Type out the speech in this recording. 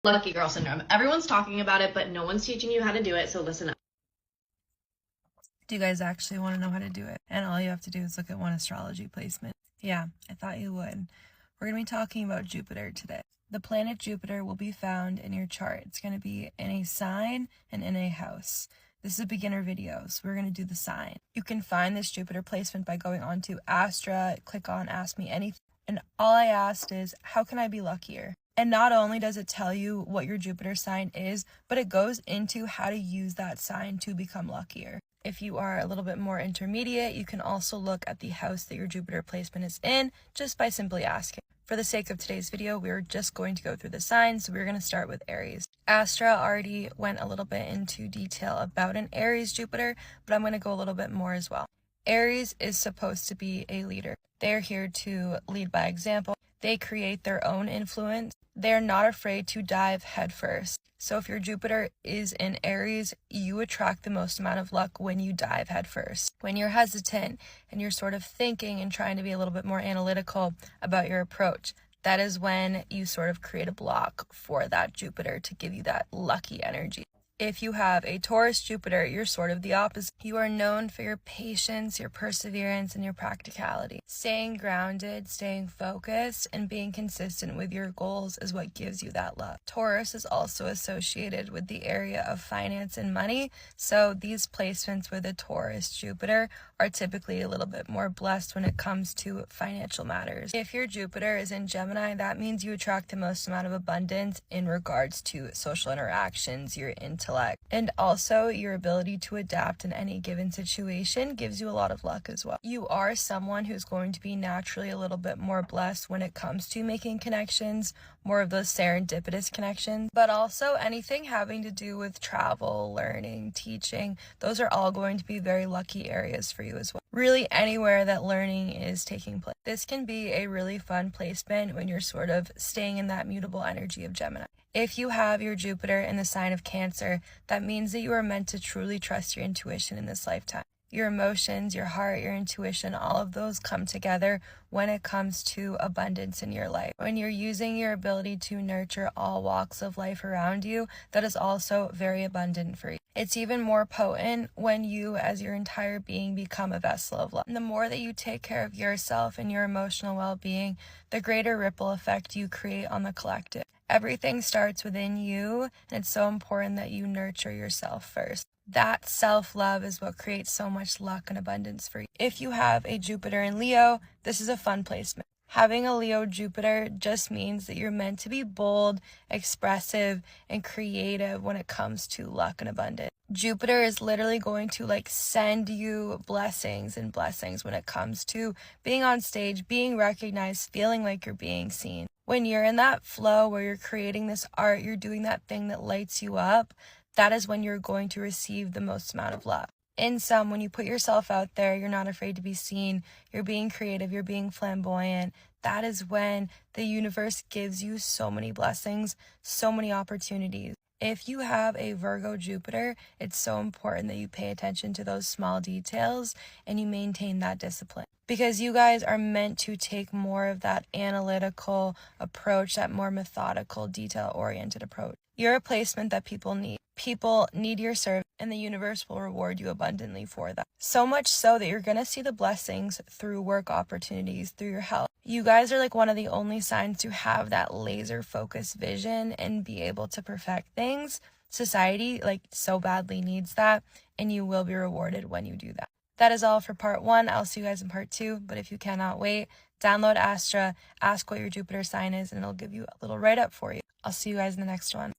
Lucky girl syndrome. Everyone's talking about it, but no one's teaching you how to do it, so listen up. Do you guys actually want to know how to do it? And all you have to do is look at one astrology placement. Yeah, I thought you would. We're going to be talking about Jupiter today. The planet Jupiter will be found in your chart. It's going to be in a sign and in a house. This is a beginner video, so we're going to do the sign. You can find this Jupiter placement by going on to Astra, click on Ask Me Anything, and all I asked is, how can I be luckier? And not only does it tell you what your Jupiter sign is, but it goes into how to use that sign to become luckier. If you are a little bit more intermediate, you can also look at the house that your Jupiter placement is in just by simply asking. For the sake of today's video, we're just going to go through the signs, so we're going to start with Aries. Astra already went a little bit into detail about an Aries Jupiter, but I'm going to go a little bit more as well. Aries is supposed to be a leader. They're here to lead by example. They create their own influence. They're not afraid to dive headfirst. So if your Jupiter is in Aries, you attract the most amount of luck when you dive headfirst. When you're hesitant and you're sort of thinking and trying to be a little bit more analytical about your approach, that is when you sort of create a block for that Jupiter to give you that lucky energy. If you have a Taurus Jupiter, you're sort of the opposite. You are known for your patience, your perseverance, and your practicality. Staying grounded, staying focused, and being consistent with your goals is what gives you that luck. Taurus is also associated with the area of finance and money, so these placements with a Taurus Jupiter are typically a little bit more blessed when it comes to financial matters. If your Jupiter is in Gemini, that means you attract the most amount of abundance in regards to social interactions, your intellect, and also your ability to adapt in any given situation gives you a lot of luck as well. You are someone who's going to be naturally a little bit more blessed when it comes to making connections, more of those serendipitous connections, but also anything having to do with travel, learning, teaching, those are all going to be very lucky areas for you as well. Really anywhere that learning is taking place. This can be a really fun placement when you're sort of staying in that mutable energy of Gemini. If you have your Jupiter in the sign of Cancer, that means that you are meant to truly trust your intuition in this lifetime. Your emotions, your heart, your intuition, all of those come together when it comes to abundance in your life. When you're using your ability to nurture all walks of life around you, that is also very abundant for you. It's even more potent when you, as your entire being, become a vessel of love. And the more that you take care of yourself and your emotional well-being, the greater ripple effect you create on the collective. Everything starts within you, and it's so important that you nurture yourself first. That self-love is what creates so much luck and abundance for you. If you have a Jupiter in Leo, this is a fun placement. Having a Leo Jupiter just means that you're meant to be bold, expressive, and creative when it comes to luck and abundance. Jupiter is literally going to send you blessings and blessings when it comes to being on stage, being recognized, feeling like you're being seen. When you're in that flow where you're creating this art, you're doing that thing that lights you up, that is when you're going to receive the most amount of love. In sum, when you put yourself out there, you're not afraid to be seen, you're being creative, you're being flamboyant, that is when the universe gives you so many blessings, so many opportunities. If you have a Virgo Jupiter, it's so important that you pay attention to those small details and you maintain that discipline. Because you guys are meant to take more of that analytical approach, that more methodical, detail-oriented approach. You're a placement that people need. People need your service, and the universe will reward you abundantly for that. So much so that you're going to see the blessings through work opportunities, through your health. You guys are one of the only signs to have that laser-focused vision and be able to perfect things. Society, so badly needs that, and you will be rewarded when you do that. That is all for part 1. I'll see you guys in part 2, but if you cannot wait, download Astra, ask what your Jupiter sign is, and it'll give you a little write-up for you. I'll see you guys in the next one.